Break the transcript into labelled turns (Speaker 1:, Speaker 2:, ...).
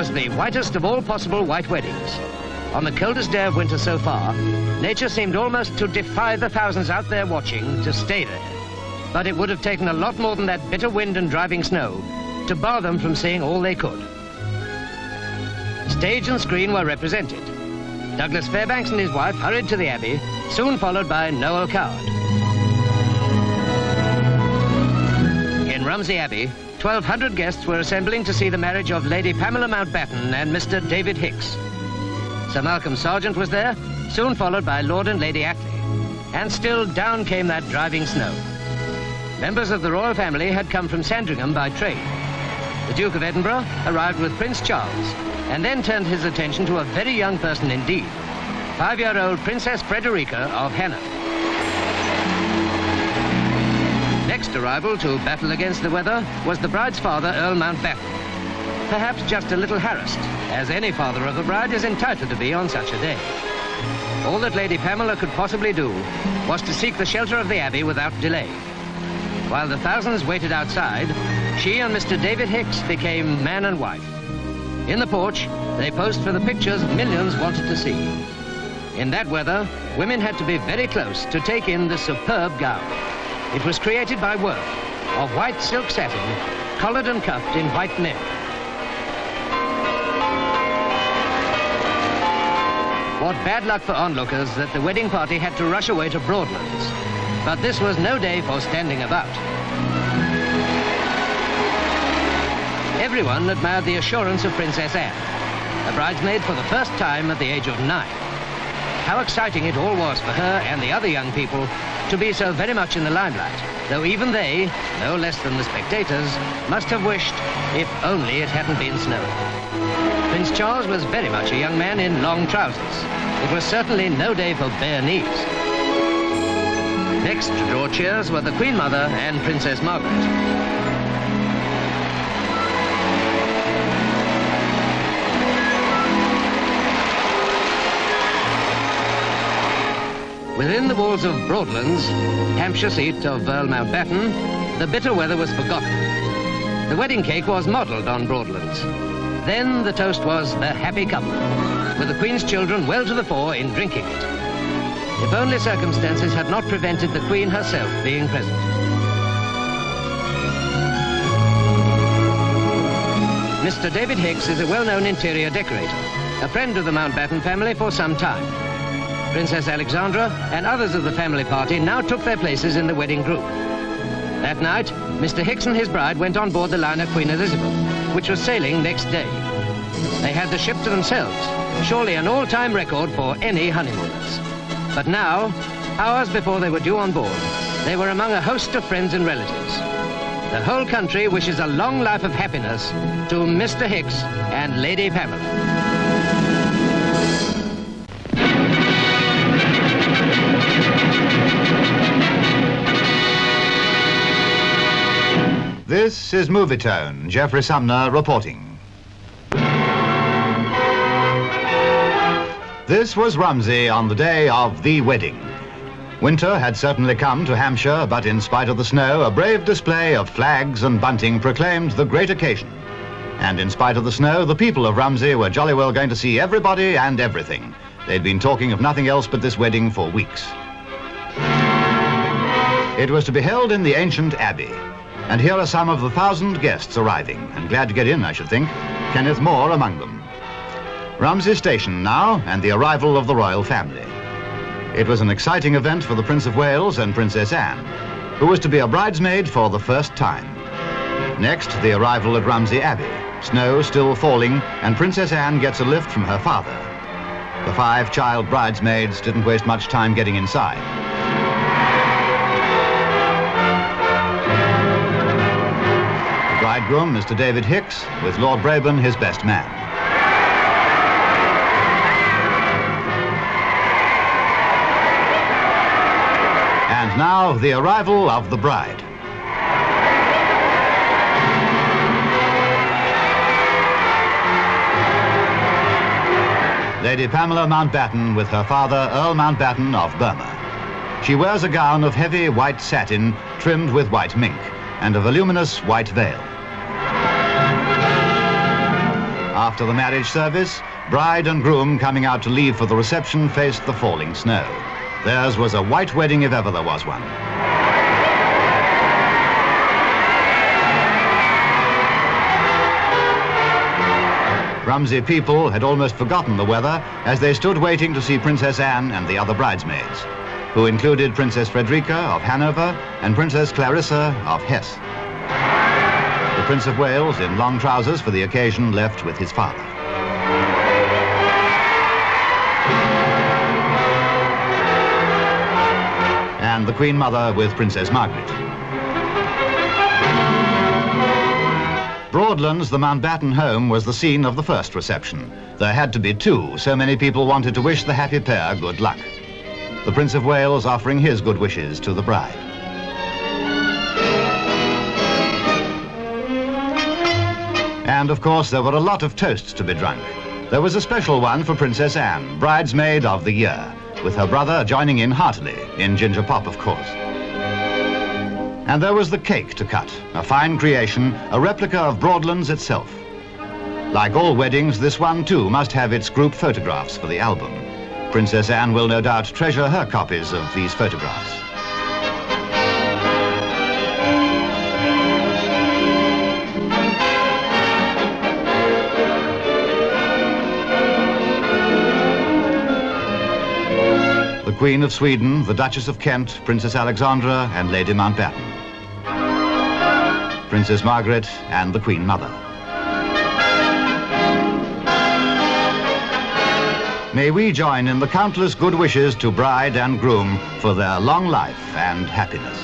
Speaker 1: was the whitest of all possible white weddings. On the coldest day of winter so far, nature seemed almost to defy the thousands out there watching to stay there. But it would have taken a lot more than that bitter wind and driving snow to bar them from seeing all they could. Stage and screen were represented. Douglas Fairbanks and his wife hurried to the Abbey, soon followed by Noel Coward. In Romsey Abbey, 1,200 guests were assembling to see the marriage of Lady Pamela Mountbatten and Mr. David Hicks. Sir Malcolm Sargent was there, soon followed by Lord and Lady Ackley. And still down came that driving snow. Members of the royal family had come from Sandringham by train. The Duke of Edinburgh arrived with Prince Charles, and then turned his attention to a very young person indeed, 5-year-old Princess Frederica of Hanover. Next arrival to battle against the weather was the bride's father, Earl Mountbatten. Perhaps just a little harassed, as any father of a bride is entitled to be on such a day. All that Lady Pamela could possibly do was to seek the shelter of the Abbey without delay. While the thousands waited outside, she and Mr. David Hicks became man and wife. In the porch, they posed for the pictures millions wanted to see. In that weather, women had to be very close to take in the superb gown. It was created by work of white silk satin, collared and cuffed in white net. What bad luck for onlookers that the wedding party had to rush away to Broadlands. But this was no day for standing about. Everyone admired the assurance of Princess Anne, a bridesmaid for the first time at the age of 9. How exciting it all was for her and the other young people to be so very much in the limelight, though even they, no less than the spectators, must have wished if only it hadn't been snowing. Prince Charles was very much a young man in long trousers. It was certainly no day for bare knees. Next to draw cheers were the Queen Mother and Princess Margaret. Within the walls of Broadlands, Hampshire seat of Earl Mountbatten, the bitter weather was forgotten. The wedding cake was modelled on Broadlands. Then the toast was the happy couple, with the Queen's children well to the fore in drinking it. If only circumstances had not prevented the Queen herself being present. Mr. David Hicks is a well-known interior decorator, a friend of the Mountbatten family for some time. Princess Alexandra and others of the family party now took their places in the wedding group. That night, Mr. Hicks and his bride went on board the liner Queen Elizabeth, which was sailing next day. They had the ship to themselves, surely an all-time record for any honeymooners. But now, hours before they were due on board, they were among a host of friends and relatives. The whole country wishes a long life of happiness to Mr. Hicks and Lady Pamela.
Speaker 2: This is Movie Tone, Jeffrey Sumner reporting. This was Romsey on the day of the wedding. Winter had certainly come to Hampshire, but in spite of the snow, a brave display of flags and bunting proclaimed the great occasion. And in spite of the snow, the people of Romsey were jolly well going to see everybody and everything. They'd been talking of nothing else but this wedding for weeks. It was to be held in the ancient Abbey. And here are some of the 1,000 guests arriving, and glad to get in, I should think. Kenneth Moore among them. Romsey Station now, and the arrival of the royal family. It was an exciting event for the Prince of Wales and Princess Anne, who was to be a bridesmaid for the first time. Next, the arrival at Romsey Abbey. Snow still falling, and Princess Anne gets a lift from her father. The 5 child bridesmaids didn't waste much time getting inside. Bridegroom, Mr. David Hicks, with Lord Brabourne, his best man. And now, the arrival of the bride. Lady Pamela Mountbatten with her father, Earl Mountbatten of Burma. She wears a gown of heavy white satin trimmed with white mink and a voluminous white veil. After the marriage service, bride and groom coming out to leave for the reception faced the falling snow. Theirs was a white wedding if ever there was one. Romsey people had almost forgotten the weather as they stood waiting to see Princess Anne and the other bridesmaids, who included Princess Frederica of Hanover and Princess Clarissa of Hesse. The Prince of Wales, in long trousers for the occasion, left with his father. And the Queen Mother with Princess Margaret. Broadlands, the Mountbatten home, was the scene of the first reception. There had to be two, so many people wanted to wish the happy pair good luck. The Prince of Wales offering his good wishes to the bride. And of course there were a lot of toasts to be drunk. There was a special one for Princess Anne, bridesmaid of the year, with her brother joining in heartily, in ginger pop of course. And there was the cake to cut, a fine creation, a replica of Broadlands itself. Like all weddings, this one too must have its group photographs for the album. Princess Anne will no doubt treasure her copies of these photographs. The Queen of Sweden, the Duchess of Kent, Princess Alexandra and Lady Mountbatten. Princess Margaret and the Queen Mother. May we join in the countless good wishes to bride and groom for their long life and happiness.